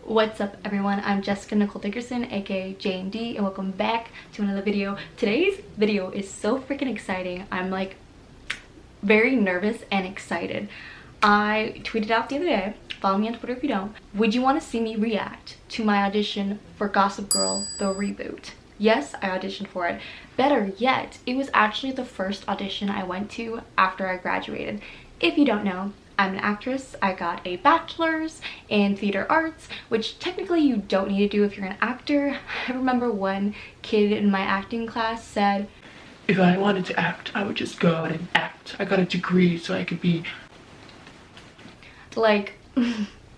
What's up everyone, I'm Jessica Nicole Dickerson, aka J&D, and welcome back to another video. Today's video is so freaking exciting. I'm like very nervous and excited. I tweeted out the other day, follow me on Twitter if you don't, would you want to see me react to my audition for Gossip Girl, the reboot? Yes, I auditioned for it. Better yet, it was actually the first audition I went to after I graduated. If you don't know, I'm an actress. I got a bachelor's in theater arts, which technically you don't need to do if you're an actor. I remember one kid in my acting class said, if I wanted to act, I would just go out and act. I got a degree so I could be... like,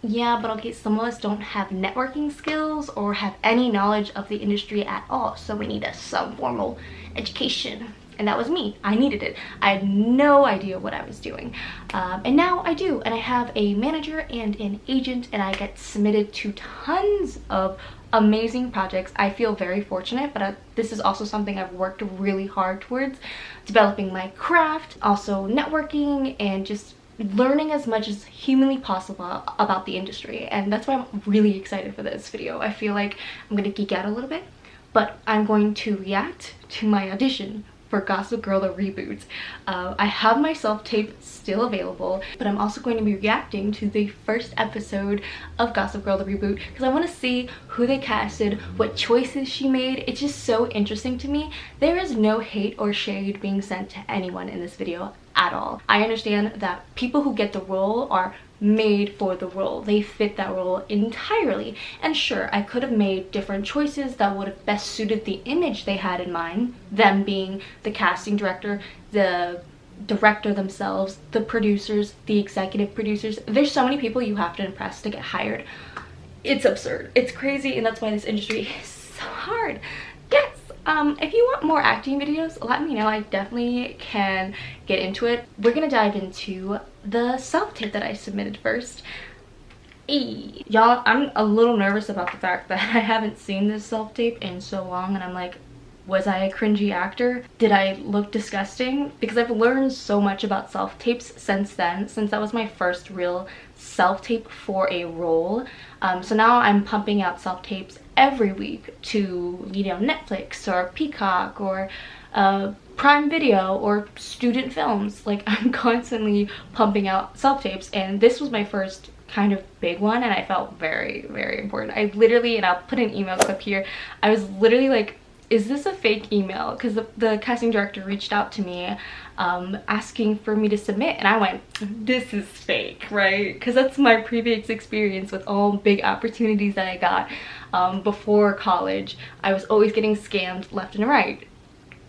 yeah, but okay, some of us don't have networking skills or have any knowledge of the industry at all, so we need some formal education. And that was me. I needed it. I had no idea what I was doing. And now I do. And I have a manager and an agent, and I get submitted to tons of amazing projects. I feel very fortunate, but this is also something I've worked really hard towards, developing my craft, also networking, and just learning as much as humanly possible about the industry. And that's why I'm really excited for this video. I feel like I'm gonna geek out a little bit, but I'm going to react to my audition for Gossip Girl, the reboot. I have my self-tape still available, but I'm also going to be reacting to the first episode of Gossip Girl, the reboot, because I want to see who they casted, what choices she made. It's just so interesting to me. There is no hate or shade being sent to anyone in this video at all. I understand that people who get the role are made for the role. They fit that role entirely. And sure, I could have made different choices that would have best suited the image they had in mind, them being the casting director, the director themselves, the producers, the executive producers. There's so many people you have to impress to get hired. It's absurd. It's crazy, and that's why this industry is so hard. Yes. If you want more acting videos, let me know. I definitely can get into it. We're gonna dive into the self-tape that I submitted first. Y'all, I'm a little nervous about the fact that I haven't seen this self-tape in so long, and I'm like, was I a cringy actor? Did I look disgusting? Because I've learned so much about self-tapes since then, since that was my first real self-tape for a role. So now I'm pumping out self-tapes every week to, you know, Netflix or Peacock or Prime Video or student films. Like, I'm constantly pumping out self-tapes, and this was my first kind of big one, and I felt very, very important. I literally, and I'll put an email clip here, I was literally like, is this a fake email? Because the casting director reached out to me asking for me to submit, and I went, this is fake, right? Because that's my previous experience with all big opportunities that I got before college. I was always getting scammed left and right.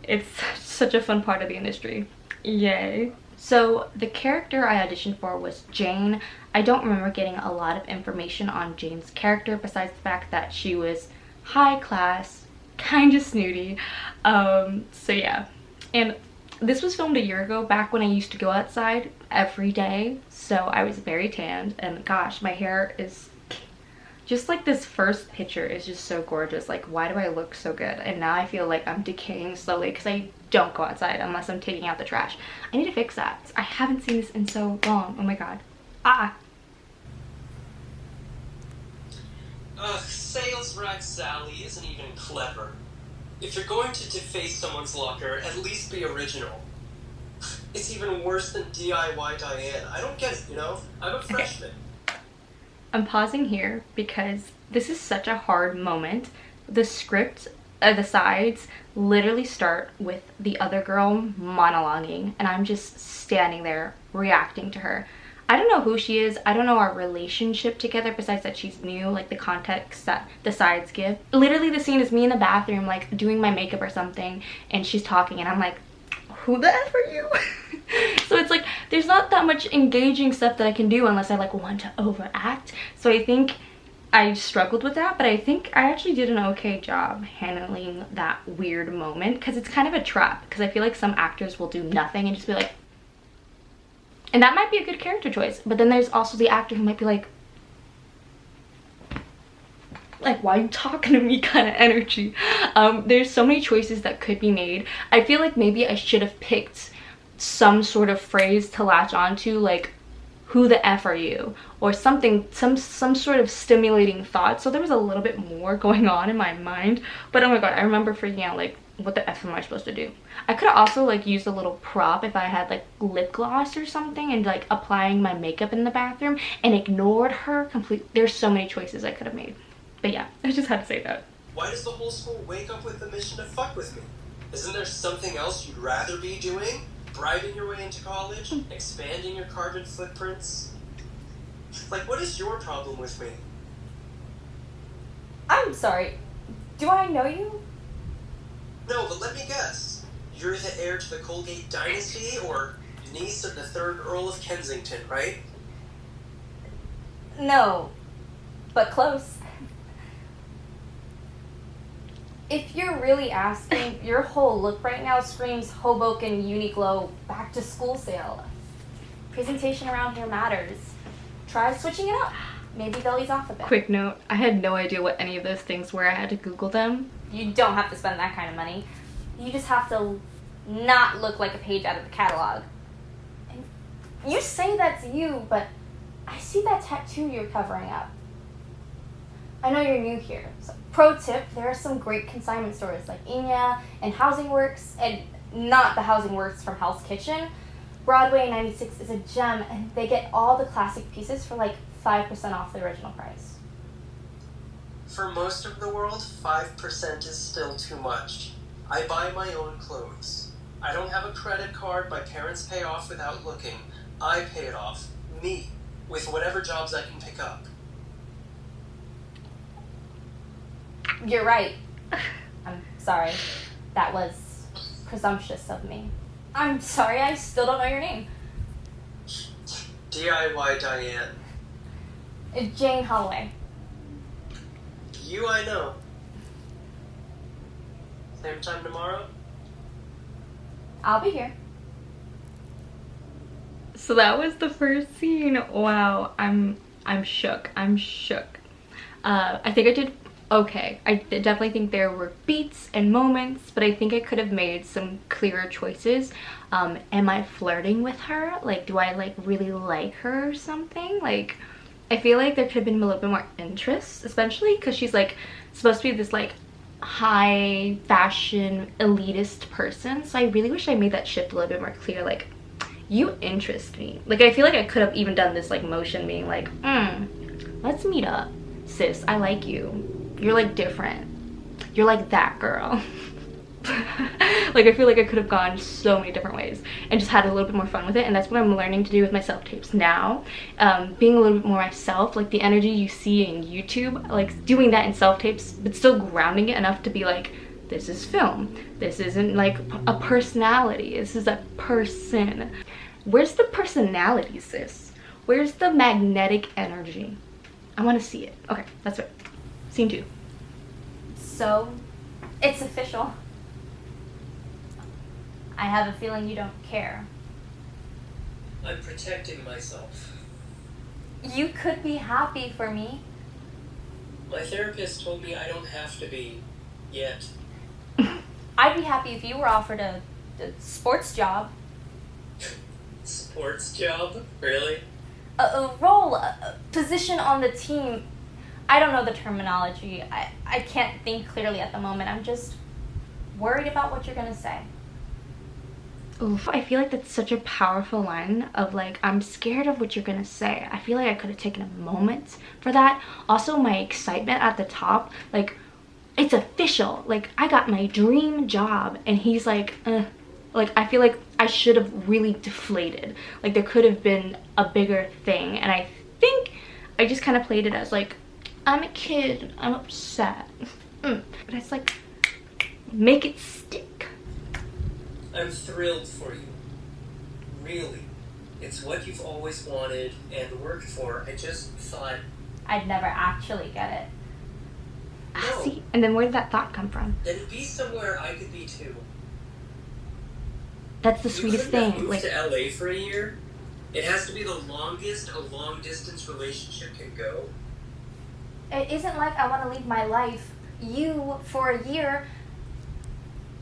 It's such a fun part of the industry. Yay. So the character I auditioned for was Jane. I don't remember getting a lot of information on Jane's character besides the fact that she was high class, kind of snooty. So yeah. And this was filmed a year ago, back when I used to go outside every day. So I was very tanned, and gosh, my hair is just like, this first picture is just so gorgeous. Like, why do I look so good? And now I feel like I'm decaying slowly because I don't go outside unless I'm taking out the trash. I need to fix that. I haven't seen this in so long. Oh my god. Sales rag Sally isn't even clever. If you're going to deface someone's locker, at least be original. It's even worse than DIY Diane. I don't get it, you know? I'm a freshman. I'm pausing here because this is such a hard moment. The script, the sides literally start with the other girl monologuing, and I'm just standing there reacting to her. I don't know who she is. I don't know our relationship together besides that she's new, like the context that the sides give. Literally the scene is me in the bathroom, like doing my makeup or something, and she's talking, and I'm like, who the F are you? So it's like, there's not that much engaging stuff that I can do unless I like want to overact. So I think I struggled with that, but I think I actually did an okay job handling that weird moment, because it's kind of a trap, because I feel like some actors will do nothing and just be like, and that might be a good character choice, but then there's also the actor who might be like, why are you talking to me kind of energy. There's so many choices that could be made. I feel like maybe I should have picked some sort of phrase to latch onto, like, who the F are you? Or something, some sort of stimulating thought. So there was a little bit more going on in my mind. But oh my god, I remember freaking out, like, what the F am I supposed to do? I could have also like used a little prop if I had like lip gloss or something and like applying my makeup in the bathroom and ignored her completely. There's so many choices I could have made. But yeah, I just had to say that. Why does the whole school wake up with the mission to fuck with me? Isn't there something else you'd rather be doing? Bribing your way into college? Expanding your carbon footprints? Like, what is your problem with me? I'm sorry. Do I know you? No, but let me guess. You're the heir to the Colgate dynasty, or niece of the 3rd Earl of Kensington, right? No, but close. If you're really asking, your whole look right now screams Hoboken Uniqlo back to school sale. Presentation around here matters. Try switching it up. Maybe they'll ease off a bit. Quick note, I had no idea what any of those things were. I had to Google them. You don't have to spend that kind of money. You just have to not look like a page out of the catalog. And you say that's you, but I see that tattoo you're covering up. I know you're new here. So, pro tip, there are some great consignment stores like Inya and Housing Works, and not the Housing Works from Hell's Kitchen. Broadway 96 is a gem, and they get all the classic pieces for like 5% off the original price. For most of the world, 5% is still too much. I buy my own clothes. I don't have a credit card my parents pay off without looking. I pay it off, me, with whatever jobs I can pick up. You're right. I'm sorry. That was presumptuous of me. I'm sorry, I still don't know your name. DIY Diane. Jane Holloway. You I know. Same time tomorrow? I'll be here. So that was the first scene. Wow, I'm shook. I'm shook. I think I did okay. I definitely think there were beats and moments, but I think I could have made some clearer choices. Am I flirting with her? Like, do I like really like her or something? Like, I feel like there could have been a little bit more interest, especially because she's like supposed to be this like high fashion elitist person. So I really wish I made that shift a little bit more clear. Like, you interest me. Like, I feel like I could have even done this like motion being like, let's meet up, sis. I like you. You're like different. You're like that girl. Like, I feel like I could have gone so many different ways and just had a little bit more fun with it. And that's what I'm learning to do with my self-tapes now. Being a little bit more myself, like the energy you see in YouTube, like doing that in self-tapes, but still grounding it enough to be like, this is film. This isn't like a personality. This is a person. Where's the personality, sis? Where's the magnetic energy? I want to see it. Okay, that's it. Scene 2. So, it's official. I have a feeling you don't care. I'm protecting myself. You could be happy for me. My therapist told me I don't have to be yet. I'd be happy if you were offered a sports job. Sports job? Really? A role, a position on the team. I don't know the terminology. I can't think clearly at the moment. I'm just worried about what you're gonna say. Oof, I feel like that's such a powerful line of like, I'm scared of what you're gonna say. I feel like I could have taken a moment for that. Also, my excitement at the top, like, it's official. Like, I got my dream job, and he's like, like, I feel like I should have really deflated. Like, there could have been a bigger thing, and I think I just kind of played it as like, I'm a kid, I'm upset. But it's like, make it stick. I'm thrilled for you. Really. It's what you've always wanted and worked for. I just thought... I'd never actually get it. No. See? And then where did that thought come from? Then be somewhere I could be too. That's the sweetest You couldn't have thing. moved Like, to LA for a year? It has to be the longest a long-distance relationship can go. It isn't like I want to leave my life, you, for a year.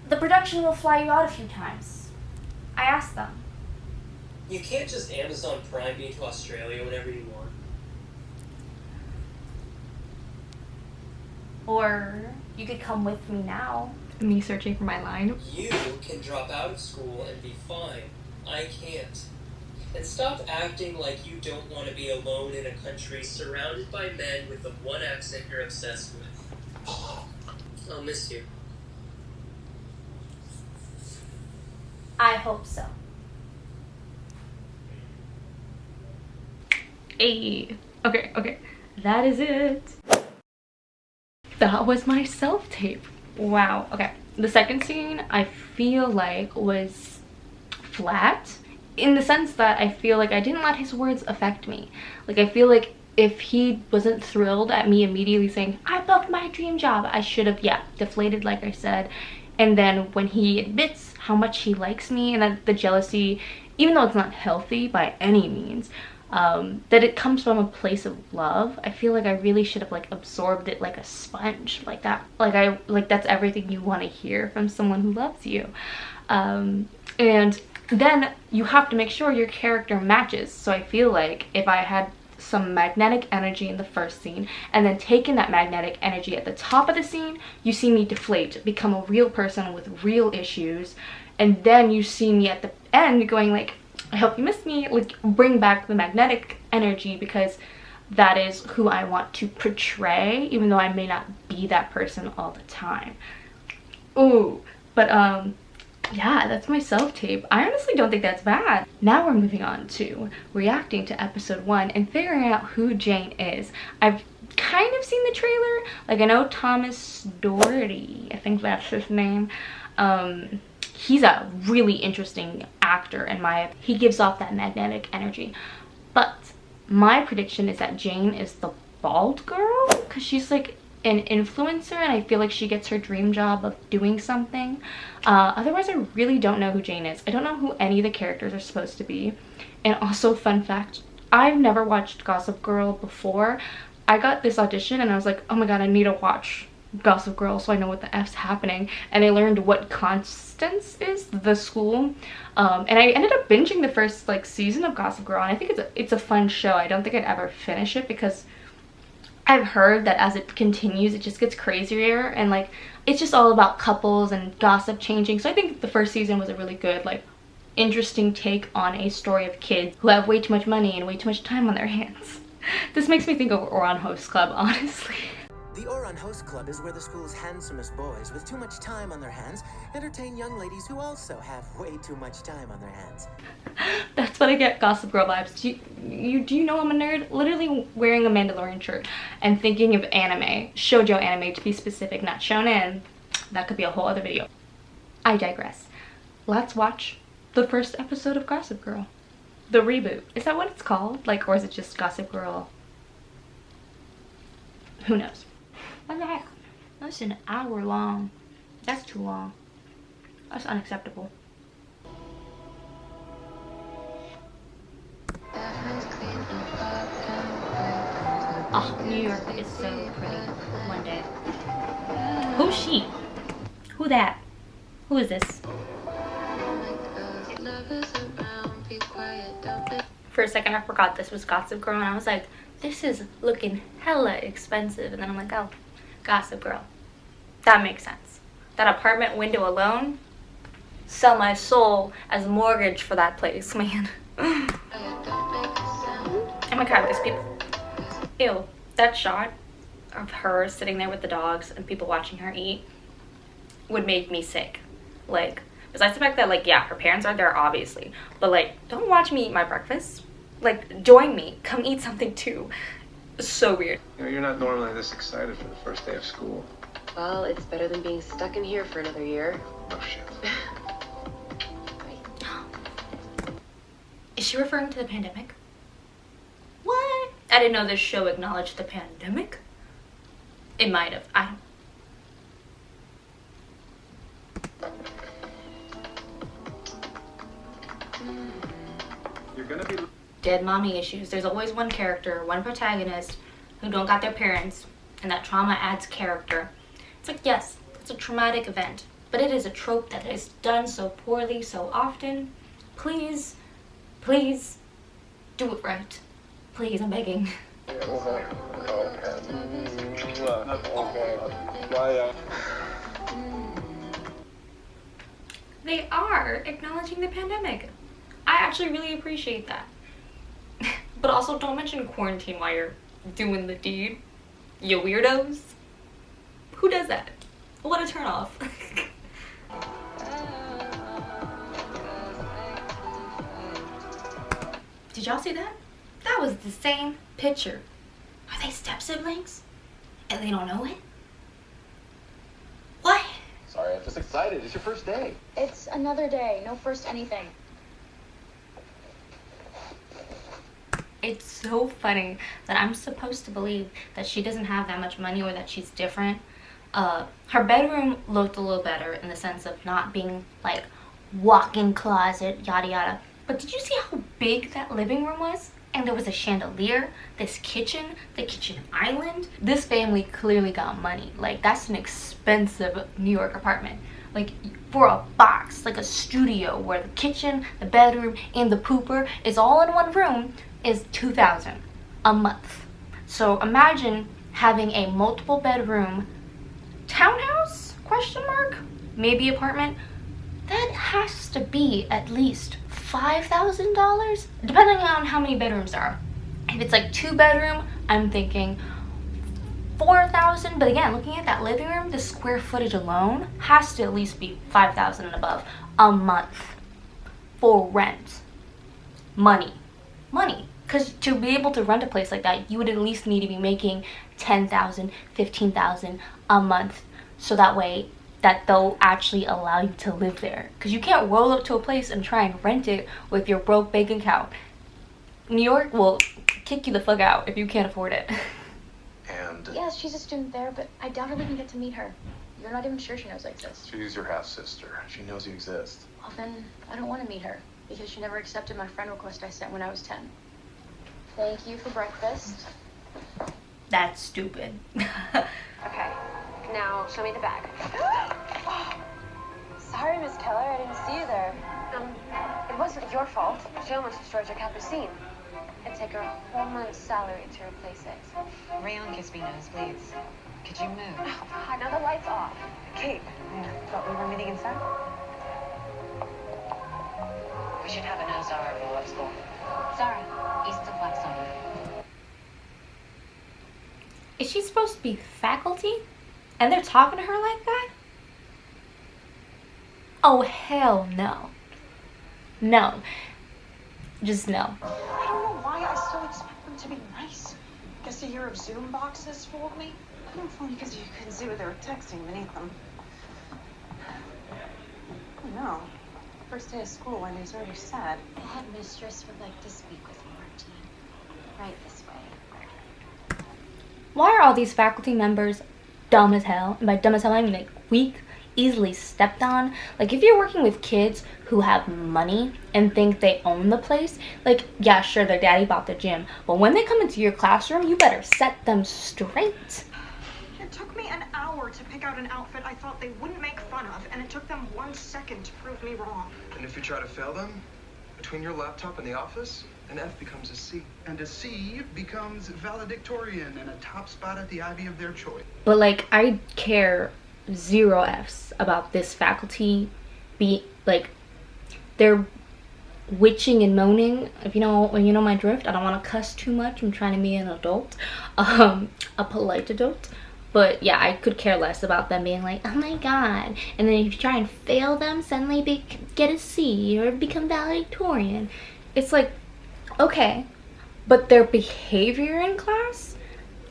The production will fly you out a few times. I asked them. You can't just Amazon Prime me to Australia whenever you want. Or you could come with me now. Me searching for my line. You can drop out of school and be fine. I can't. And stop acting like you don't want to be alone in a country surrounded by men with the one accent you're obsessed with. I'll miss you. I hope so. Hey. Okay. That is it. That was my self-tape. Wow. Okay. The second scene, I feel like, was flat. In the sense that I feel like I didn't let his words affect me. Like, I feel like if he wasn't thrilled at me immediately saying, I booked my dream job, I should have, deflated, like I said. And then when he admits how much he likes me and that the jealousy, even though it's not healthy by any means, that it comes from a place of love, I feel like I really should have, like, absorbed it like a sponge, like that. Like that's everything you want to hear from someone who loves you. And then you have to make sure your character matches. So I feel like if I had some magnetic energy in the first scene and then taken that magnetic energy at the top of the scene, you see me deflate, become a real person with real issues, and then you see me at the end going like, I hope you missed me, like bring back the magnetic energy, because that is who I want to portray, even though I may not be that person all the time. Ooh, but yeah, that's my self-tape. I honestly don't think that's bad. Now we're moving on to reacting to episode 1 and figuring out who Jane is. I've kind of seen the trailer. Like, I know Thomas Doherty, I think that's his name. He's a really interesting actor in my opinion. He gives off that magnetic energy. But my prediction is that Jane is the bald girl, because she's like an influencer and I feel like she gets her dream job of doing something. Otherwise, I really don't know who Jane is. I don't know who any of the characters are supposed to be. And also, fun fact, I've never watched Gossip Girl before. I got this audition and I was like, oh my god, I need to watch Gossip Girl so I know what the F's happening. And I learned what Constance is, the school. And I ended up binging the first like season of Gossip Girl, and I think it's a fun show. I don't think I'd ever finish it because I've heard that as it continues, it just gets crazier, and like it's just all about couples and gossip changing. So I think the first season was a really good, like, interesting take on a story of kids who have way too much money and way too much time on their hands. This makes me think of Oran Host Club, honestly. The Oran Host Club is where the school's handsomest boys with too much time on their hands entertain young ladies who also have way too much time on their hands. That's what I get Gossip Girl vibes. Do you know I'm a nerd? Literally wearing a Mandalorian shirt and thinking of anime, shoujo anime to be specific, not shonen. That could be a whole other video. I digress. Let's watch the first episode of Gossip Girl. The reboot. Is that what it's called? Like, or is it just Gossip Girl? Who knows? What the heck? That's an hour long. That's too long. That's unacceptable. Oh, New York is so pretty. One day. Who's she? Who that? Who is this? For a second I forgot this was Gossip Girl and I was like, this is looking hella expensive. And then I'm like, oh, Gossip Girl. That makes sense. That apartment window alone, sell my soul as a mortgage for that place, man. Oh my god, these people. Ew, that shot of her sitting there with the dogs and people watching her eat would make me sick. Like, besides the fact that, like, yeah, her parents are there, obviously. But, like, don't watch me eat my breakfast. Like, join me. Come eat something, too. So weird. You know, you're not normally this excited for the first day of school. Well, it's better than being stuck in here for another year. Oh, shit. Is she referring to the pandemic? What? I didn't know this show acknowledged the pandemic. It might have. I don't. You're gonna be... Dead mommy issues. There's always one character, one protagonist who don't got their parents, and that trauma adds character. It's like, yes, it's a traumatic event, but it is a trope that is done so poorly so often. Please Please, do it right. Please, I'm begging. They are acknowledging the pandemic. I actually really appreciate that. But also, don't mention quarantine while you're doing the deed. You weirdos. Who does that? What a turnoff. Did y'all see that? That was the same picture. Are they step siblings? And they don't know it? What? Sorry, I'm just excited. It's your first day. It's another day. No first anything. It's so funny that I'm supposed to believe that she doesn't have that much money or that she's different. Her bedroom looked a little better in the sense of not being like walk-in closet, yada yada. But did you see how big that living room was? And there was a chandelier, this kitchen, the kitchen island. This family clearly got money. Like, that's an expensive New York apartment. Like, for a box, like a studio where the kitchen, the bedroom, and the pooper is all in one room is $2,000 a month. So imagine having a multiple bedroom townhouse, question mark, maybe apartment. That has to be at least $5,000, depending on how many bedrooms there are. If it's like 2-bedroom, I'm thinking $4,000. But again, looking at that living room, the square footage alone has to at least be $5,000 and above a month for rent. Money. Because to be able to rent a place like that, you would at least need to be making $10,000, $15,000 a month, so that way that they'll actually allow you to live there. Because you can't roll up to a place and try and rent it with your broke bank account. New York will kick you the fuck out if you can't afford it. And Yes, she's a student there, but I doubt we can get to meet her. You're not even sure she knows I exist. she's your half-sister. She knows you exist. Well, then I don't want to meet her because she never accepted my friend request I sent when I was 10. Thank you for breakfast. That's stupid. Okay, now show me the bag. Sorry, Miss Keller, I didn't see you there. It wasn't your fault. She almost destroyed your capucine. It'd take her a whole month's salary to replace it. Rayon gives me nosebleeds. Could you move? Oh, God, now the light's off. Kate, thought we were meeting inside. We should have a nose hour for what's school. Sorry, East of Blackstone. Is she supposed to be faculty? And they're talking to her like that? Oh, hell no. No. Just no. I don't know why I still expect them to be nice. Guess a year of Zoom boxes fooled me. I don't phone because you couldn't see what they were texting beneath them. Oh no. First day of school, Wendy's already sad. The headmistress would like to speak with you, Martine. Right this way. Why are all these faculty members dumb as hell? And by dumb as hell, I mean like weak, easily stepped on. Like, if you're working with kids who have money and think they own the place, like, yeah, sure, their daddy bought the gym, but when they come into your classroom, you better set them straight. It took me an hour to pick out an outfit I thought they wouldn't make fun of, and it took them 1 second to prove me wrong. And if you try to fail them, between your laptop and the office, an F becomes a C. And a C becomes valedictorian and a top spot at the Ivy of their choice. But like, I care 0 F's about this faculty be like, they're witching and moaning. If you know my drift. I don't want to cuss too much. I'm trying to be an adult, a polite adult. But yeah, I could care less about them being like, oh my god. And then if you try and fail them, suddenly they get a C or become valedictorian. It's like, okay, but their behavior in class,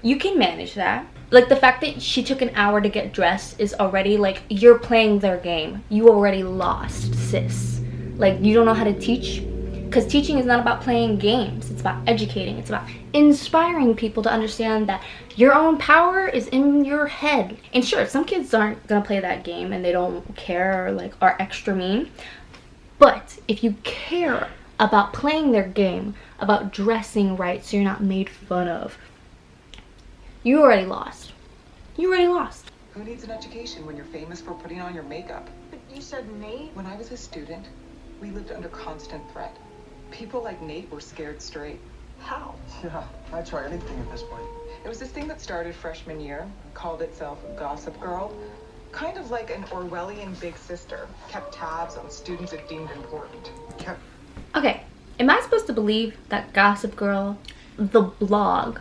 you can manage that. Like, the fact that she took an hour to get dressed is already like, you're playing their game. You already lost, sis. Like, you don't know how to teach. Because teaching is not about playing games. It's about educating. It's about inspiring people to understand that your own power is in your head. And sure, some kids aren't going to play that game and they don't care or like are extra mean. But if you care about playing their game, about dressing right so you're not made fun of, you already lost. You already lost. Who needs an education when you're famous for putting on your makeup? But you said Nate? When I was a student, we lived under constant threat. People like Nate were scared straight. How? Yeah, I'd try anything at this point. It was this thing that started freshman year, called itself Gossip Girl. Kind of like an Orwellian big sister. Kept tabs on students it deemed important. Okay, am I supposed to believe that Gossip Girl, the blog,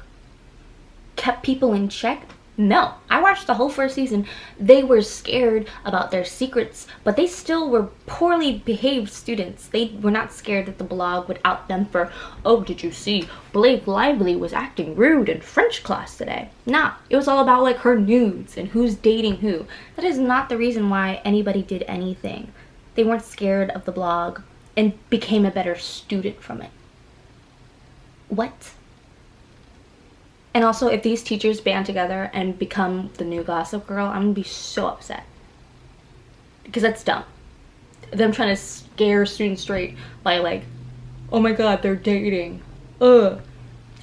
kept people in check? No. I watched the whole first season. They were scared about their secrets, but they still were poorly behaved students. They were not scared that the blog would out them for, oh, did you see Blake Lively was acting rude in French class today? Nah, it was all about like her nudes and who's dating who. That is not the reason why anybody did anything. They weren't scared of the blog and became a better student from it. What? And also, if these teachers band together and become the new Gossip Girl, I'm gonna be so upset. Because that's dumb. Them trying to scare students straight by like, oh my god, they're dating. Ugh.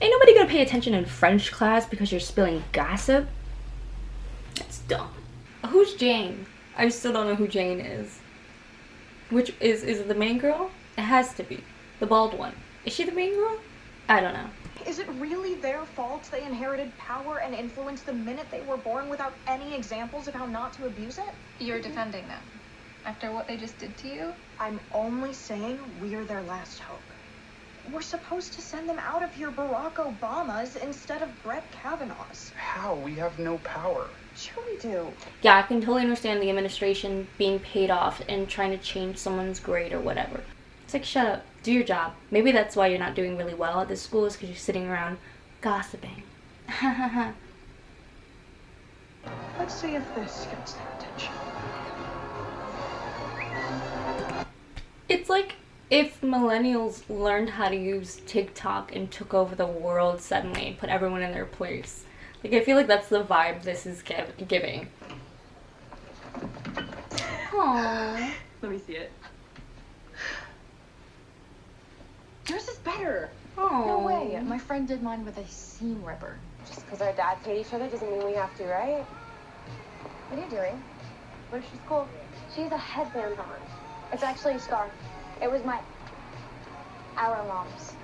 Ain't nobody gonna pay attention in French class because you're spilling gossip. That's dumb. Who's Jane? I still don't know who Jane is. Which is it the main girl? It has to be. The bald one. Is she the main girl? I don't know. Is it really their fault they inherited power and influence the minute they were born without any examples of how not to abuse it? You're defending them after what they just did to you? I'm only saying we're their last hope. We're supposed to send them out of here Barack Obamas instead of Brett Kavanaugh's. How? We have no power. Sure we do. Yeah, I can totally understand the administration being paid off and trying to change someone's grade or whatever. It's like, shut up. Do your job. Maybe that's why you're not doing really well at this school, is because you're sitting around gossiping. Let's see if this gets their attention. It's like if millennials learned how to use TikTok and took over the world suddenly and put everyone in their place. Like, I feel like that's the vibe this is giving. Aww. Let me see it. Yours is better. Aww. No way. My friend did mine with a seam ripper. Just because our dads hate each other doesn't mean we have to, right? What are you doing? Where's your school? She has a headband on. It's actually a scarf. It was our mom's.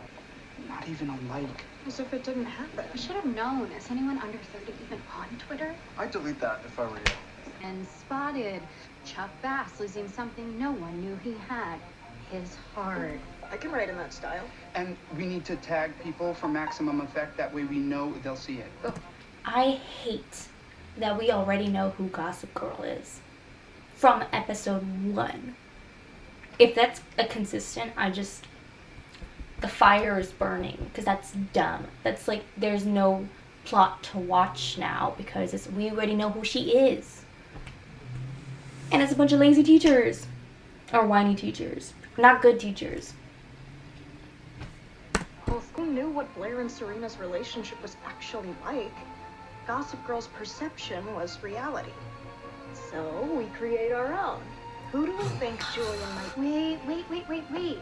Not even a like. As if it didn't happen. I should have known. Is anyone under 30 even on Twitter? I'd delete that if I were you. And spotted Chuck Bass losing something no one knew he had. His heart. I can write in that style. And we need to tag people for maximum effect. That way we know they'll see it. I hate that we already know who Gossip Girl is from episode 1. If that's a consistent, the fire is burning, because that's dumb. That's like, there's no plot to watch now because we already know who she is. And it's a bunch of lazy teachers. Or whiny teachers. Not good teachers. Well, who knew what Blair and Serena's relationship was actually like? Gossip Girl's perception was reality. So we create our own. Who do we think Julian might... Wait.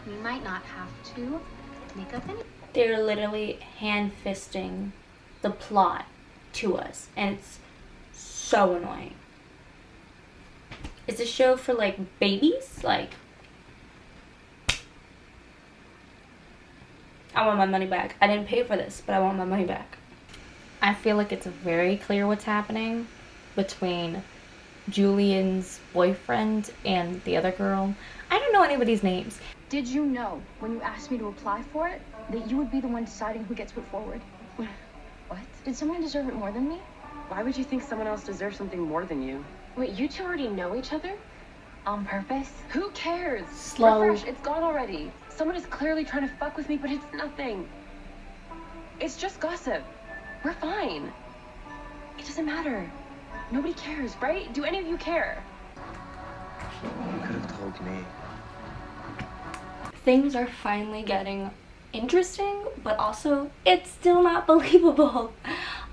We might not have to make up any... They're literally hand-fisting the plot to us. And it's so annoying. It's a show for, like, babies? Like... I want my money back. I didn't pay for this, but I want my money back. I feel like it's very clear what's happening between Julian's boyfriend and the other girl. I don't know anybody's names. Did you know, when you asked me to apply for it, that you would be the one deciding who gets put forward? What? Did someone deserve it more than me? Why would you think someone else deserves something more than you? Wait, you two already know each other? On purpose? Who cares? Slow. Refresh, it's gone already. Someone is clearly trying to fuck with me, but it's nothing. It's just gossip. We're fine. It doesn't matter. Nobody cares, right? Do any of you care? You could have told me. Things are finally getting interesting, but also it's still not believable.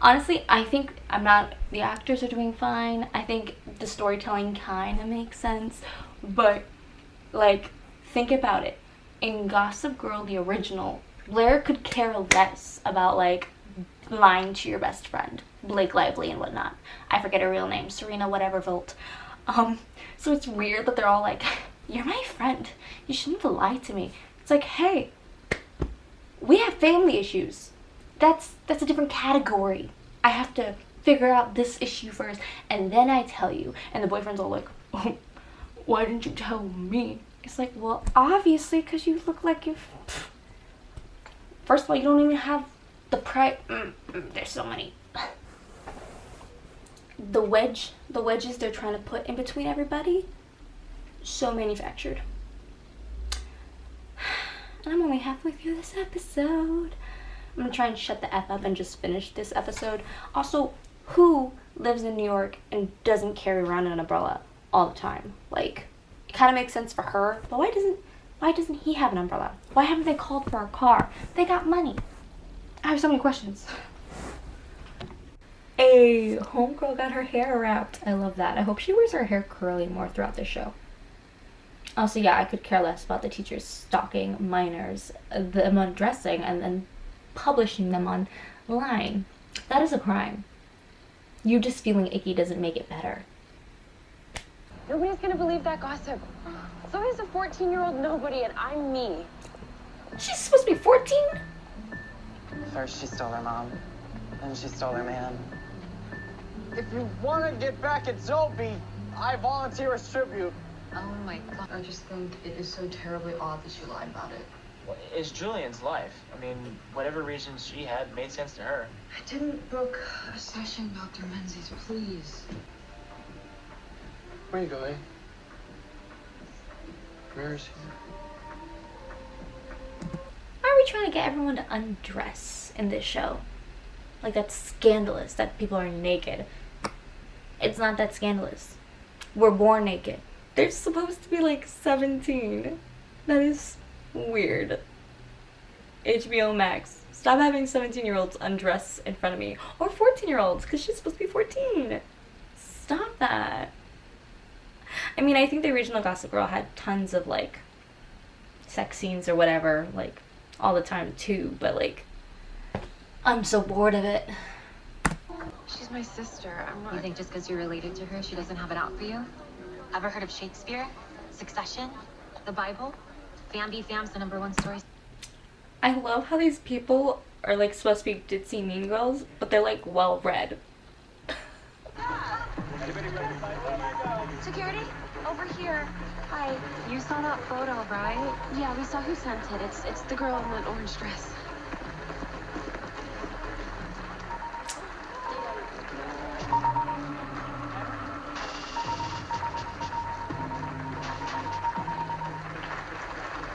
Honestly, I think the actors are doing fine. I think the storytelling kind of makes sense, but like, think about it. In Gossip Girl, the original, Blair could care less about like lying to your best friend, Blake Lively and whatnot. I forget her real name, Serena whatever Volt. So it's weird that they're all like, you're my friend, you shouldn't have lied to me. It's like, hey, we have family issues. That's a different category. I have to figure out this issue first, and then I tell you. And the boyfriend's all like, oh, why didn't you tell me? It's like, well, obviously, because you look like you've... First of all, you don't even have the pride. There's so many. The wedges they're trying to put in between everybody, so manufactured. And I'm only halfway through this episode. I'm gonna try and shut the F up and just finish this episode. Also, who lives in New York and doesn't carry around an umbrella all the time? Like, it kind of makes sense for her, but why doesn't he have an umbrella? Why haven't they called for a car? They got money. I have so many questions. Hey, homegirl got her hair wrapped. I love that. I hope she wears her hair curly more throughout the show. Also, yeah, I could care less about the teachers stalking minors, them undressing, and then publishing them online. That is a crime. You just feeling icky doesn't make it better. Nobody's gonna believe that gossip. Zoe's a 14-year-old nobody, and I'm me. She's supposed to be 14? First she stole her mom, then she stole her man. If you want to get back at Zoe, I volunteer as tribute. Oh my god, I just think it is so terribly odd that she lied about it. Well, it's Julian's life. I mean, whatever reasons she had made sense to her. I didn't book a session, Dr. Menzies, please. Where you going? Where's he? Why are we trying to get everyone to undress in this show? Like, that's scandalous that people are naked. It's not that scandalous. We're born naked. They're supposed to be like 17. That is weird. HBO Max. Stop having 17-year-olds undress in front of me. Or 14-year-olds, because she's supposed to be 14. Stop that. I mean, I think the original Gossip Girl had tons of, like, sex scenes or whatever, like, all the time, too. But, like, I'm so bored of it. She's my sister. I'm not... You think just because you're related to her, she doesn't have it out for you? Ever heard of Shakespeare? Succession? The Bible? Fam be Fam's the #1 story. I love how these people are, like, supposed to be ditzy mean girls, but they're, like, well-read. Security? Over here. Hi. You saw that photo, right? Yeah, we saw who sent it. It's the girl in that orange dress.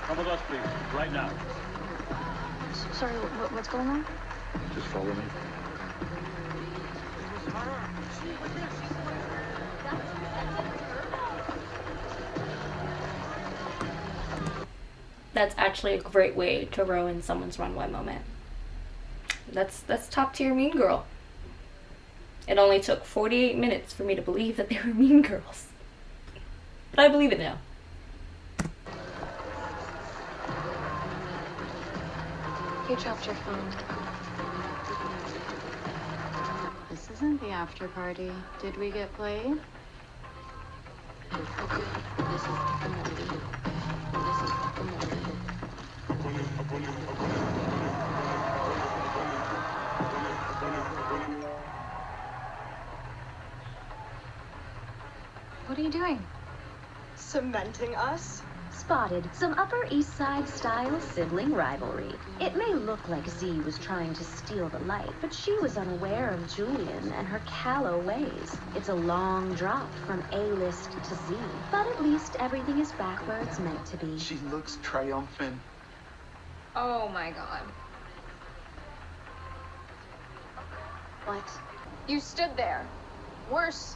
Come with us, please. Right now. Sorry, what's going on? Just follow me. That's actually a great way to ruin someone's runway moment. That's top tier mean girl. It only took 48 minutes for me to believe that they were mean girls. But I believe it now. You dropped your phone. This isn't the after party. Did we get played? Okay, this is the morning. This is the morning. What are you doing? Cementing us? Spotted some Upper East Side style sibling rivalry. It may look like Z was trying to steal the light, but she was unaware of Julian and her callow ways. It's a long drop from A-list to Z, but at least everything is back where it's meant to be. She looks triumphant. Oh my god. What? You stood there. Worse.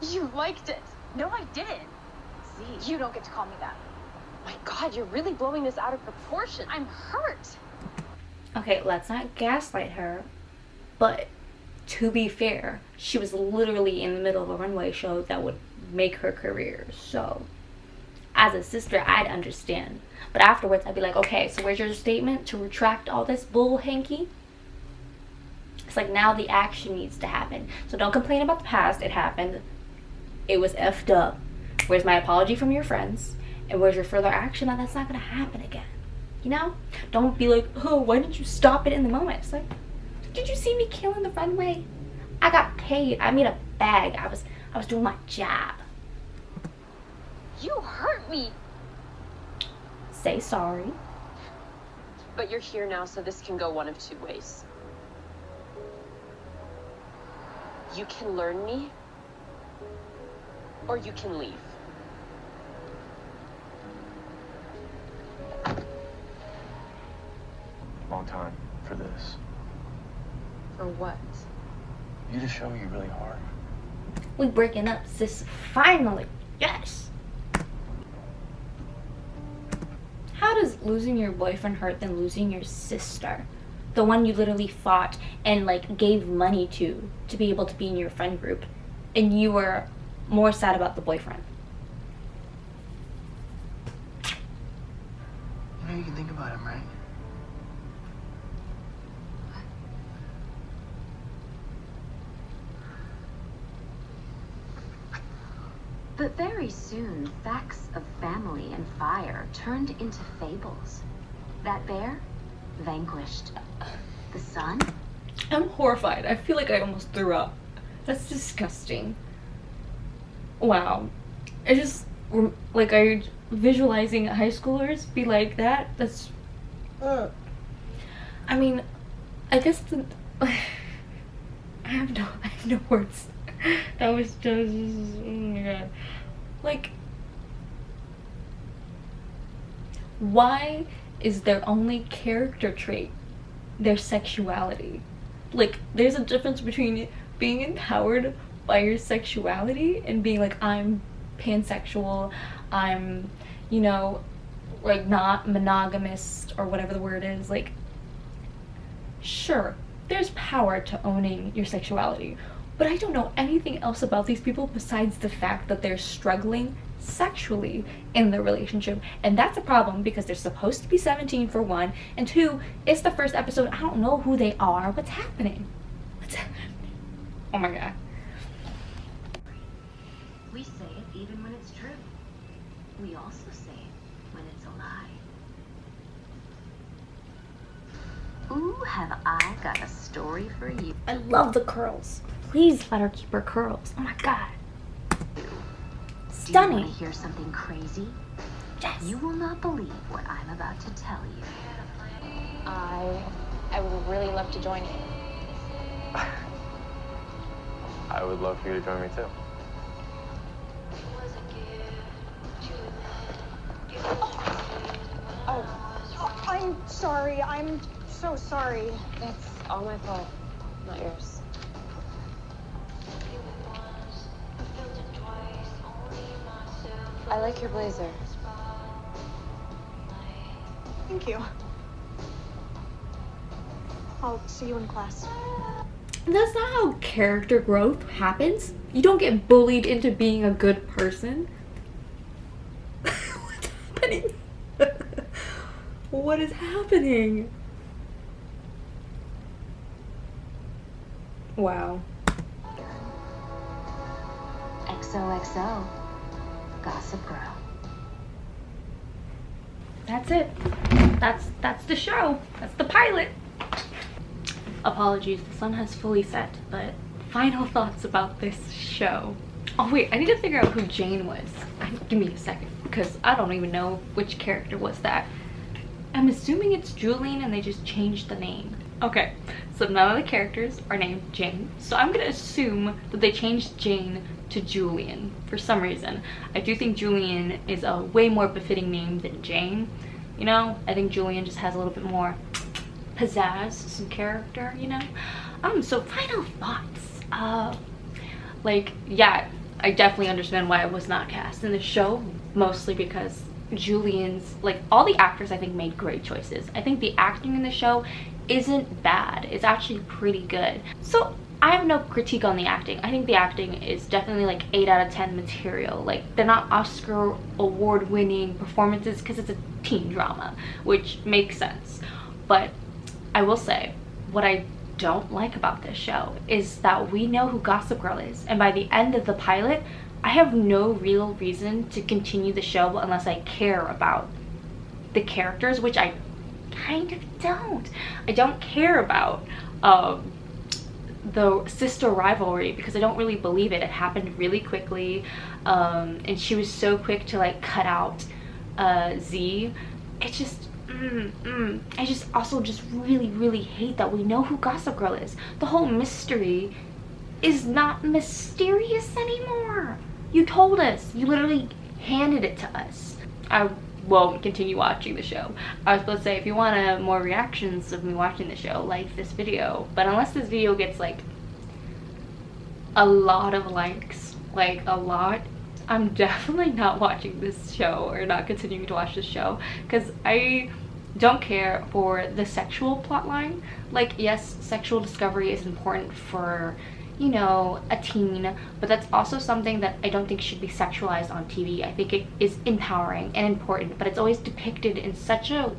You liked it. No, I didn't. Z, you don't get to call me that. My God, you're really blowing this out of proportion. I'm hurt. Okay, let's not gaslight her, but to be fair, she was literally in the middle of a runway show that would make her career. So, as a sister, I'd understand. But afterwards, I'd be like, okay, so where's your statement to retract all this bull hanky? It's like, now the action needs to happen. So don't complain about the past. It happened. It was effed up. Where's my apology from your friends? And where's your further action that that's not going to happen again? you know? Don't be like, oh, why didn't you stop it in the moment? It's like, did you see me killing the runway? I got paid. I made a bag. I was doing my job. You hurt me. Say sorry. But you're here now, so this can go one of two ways. You can learn me, or you can leave. Long time for this. For what? You to show you really hard. We breaking up, sis. Finally. Yes. How does losing your boyfriend hurt than losing your sister? The one you literally fought and like gave money to be able to be in your friend group, and you were more sad about the boyfriend. You know you can think about him, right? But very soon, facts of family and fire turned into fables. That bear vanquished. The sun? I'm horrified. I feel like I almost threw up. That's disgusting. Wow. I just, like, are you visualizing high schoolers be like that? That's, I mean, I guess I have no words. That was just, oh my god. Like, why is their only character trait their sexuality? Like, there's a difference between being empowered by your sexuality and being like, I'm pansexual, I'm, you know, like not monogamous or whatever the word is. Like, sure, there's power to owning your sexuality, but I don't know anything else about these people besides the fact that they're struggling sexually in their relationship. And that's a problem because they're supposed to be 17 for one, and two, it's the first episode. I don't know who they are. What's happening? What's happening? Oh my god. We say it even when it's true. We also say it when it's a lie. Ooh, have I got a story for you. I love the curls. Please let her keep her curls. Oh my god. Stunning. Do you want to hear something crazy? Yes. You will not believe what I'm about to tell you. I would really love to join you. I would love for you to join me too. Oh, I'm sorry. I'm so sorry. It's all my fault, not yours. I like your blazer. Thank you. I'll see you in class. That's not how character growth happens. You don't get bullied into being a good person. What's happening? What is happening? Wow. XOXO. Gossip Girl. That's it. That's the show. That's the pilot. Apologies, the sun has fully set, but final thoughts about this show. Oh wait, I need to figure out who Jane was. Give me a second, because I don't even know which character was that. I'm assuming it's Julian and they just changed the name. Okay, so none of the characters are named Jane, so I'm gonna assume that they changed Jane to Julian for some reason. I do think Julian is a way more befitting name than Jane. You know, I think Julian just has a little bit more pizzazz, some character, you know? So final thoughts. Like, yeah, I definitely understand why I was not cast in the show, mostly because Julian's, like, all the actors I think made great choices. I think the acting in the show isn't bad. It's actually pretty good. So I have no critique on the acting. I think the acting is definitely like 8 out of 10 material. Like, they're not Oscar award winning performances because it's a teen drama, which makes sense. But I will say, what I don't like about this show is that we know who Gossip Girl is, and by the end of the pilot, I have no real reason to continue the show unless I care about the characters, which I kind of don't. I don't care about the sister rivalry because I don't really believe it. It happened really quickly, and she was so quick to like cut out Z. It just I just also just really hate that we know who Gossip Girl is. The whole mystery is not mysterious anymore. You told us. You literally handed it to us. I won't continue watching the show. I was supposed to say, if you want more reactions of me watching the show, like this video. But unless this video gets like a lot of likes, like a lot, I'm definitely not watching this show or not continuing to watch this show, because I don't care for the sexual plotline. Like, yes, sexual discovery is important for, you know, a teen, but that's also something that I don't think should be sexualized on TV. I think it is empowering and important, but it's always depicted in such a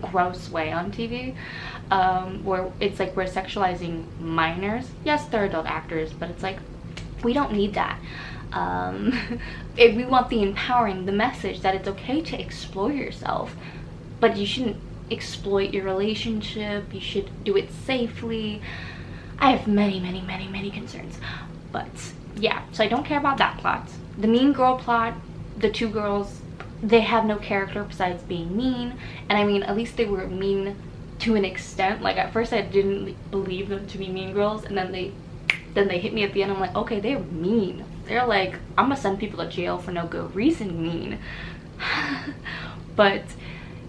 gross way on TV, where it's like we're sexualizing minors. Yes, they're adult actors, but it's like, we don't need that. If we want the empowering, the message that it's okay to explore yourself, but you shouldn't exploit your relationship, you should do it safely. I have many concerns, but yeah, so I don't care about that plot. The mean girl plot, the two girls, they have no character besides being mean, and I mean, at least they were mean to an extent. Like, at first I didn't believe them to be mean girls, and then they hit me at the end. I'm like, okay, they're mean. They're like, I'm gonna send people to jail for no good reason mean. But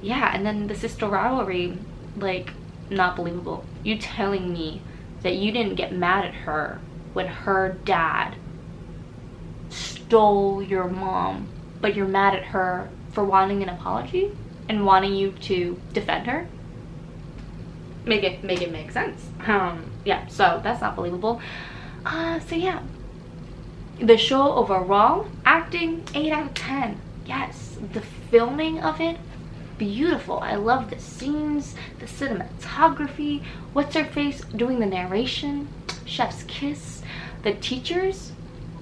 yeah, and then the sister rivalry, like, not believable. You telling me that you didn't get mad at her when her dad stole your mom, but you're mad at her for wanting an apology and wanting you to defend her? Make it make sense. Yeah, so that's not believable. So yeah, the show overall, acting 8 out of 10. Yes, the filming of it, beautiful. I love the scenes, the cinematography, what's her face doing the narration, chef's kiss. The teachers,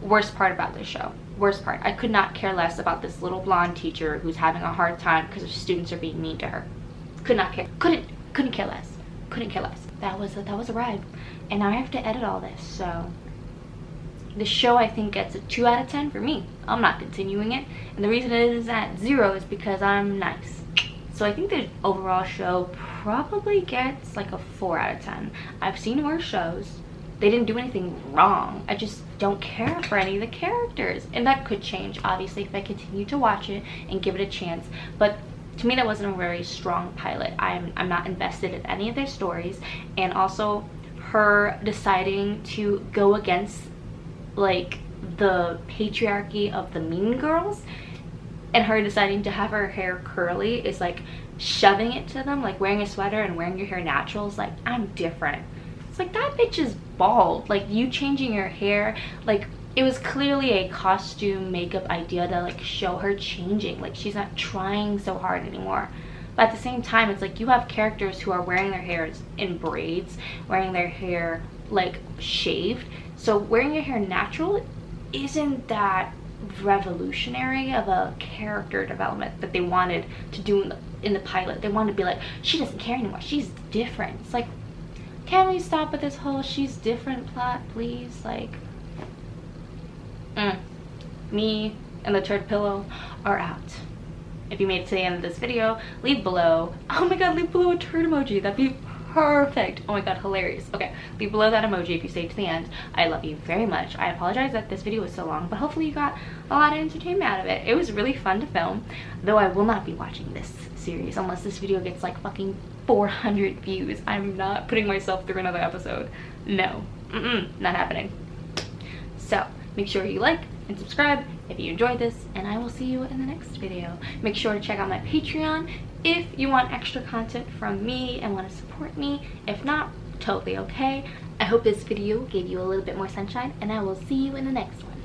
worst part about this show, worst part. I could not care less about this little blonde teacher who's having a hard time because her students are being mean to her. Could not care, couldn't care less, couldn't care less. That was a ride, and now I have to edit all this. So the show, I think, gets a 2 out of 10 for me. I'm not continuing it, and the reason it is at 0 is because I'm nice. So I think the overall show probably gets like a 4 out of 10. I've seen worse shows. They didn't do anything wrong. I just don't care for any of the characters. And that could change, obviously, if I continue to watch it and give it a chance. But to me, that wasn't a very strong pilot. I'm not invested in any of their stories. And also, her deciding to go against, like, the patriarchy of the mean girls, and her deciding to have her hair curly is like shoving it to them, like wearing a sweater and wearing your hair natural is like, I'm different. It's like, that bitch is bald. Like, you changing your hair, like, it was clearly a costume makeup idea to like show her changing. Like, she's not trying so hard anymore. But at the same time, it's like you have characters who are wearing their hairs in braids, wearing their hair like shaved. So wearing your hair natural isn't that revolutionary of a character development that they wanted to do in the pilot. They wanted to be like, she doesn't care anymore, she's different. It's like, can we stop with this whole she's different plot, please? Like, me and the turd pillow are out. If you made it to the end of this video, leave below, oh my god, leave below a turd emoji. That'd be perfect. Oh my god, hilarious. Okay, leave below that emoji if you stayed to the end. I love you very much. I apologize that this video was so long, but hopefully you got a lot of entertainment out of it. It was really fun to film, though I will not be watching this series unless this video gets like fucking 400 views. I'm not putting myself through another episode. No, not happening. So make sure you like and subscribe if you enjoyed this, and I will see you in the next video. Make sure to check out my Patreon if you want extra content from me and want to support me. If not, totally okay. I hope this video gave you a little bit more sunshine, and I will see you in the next one.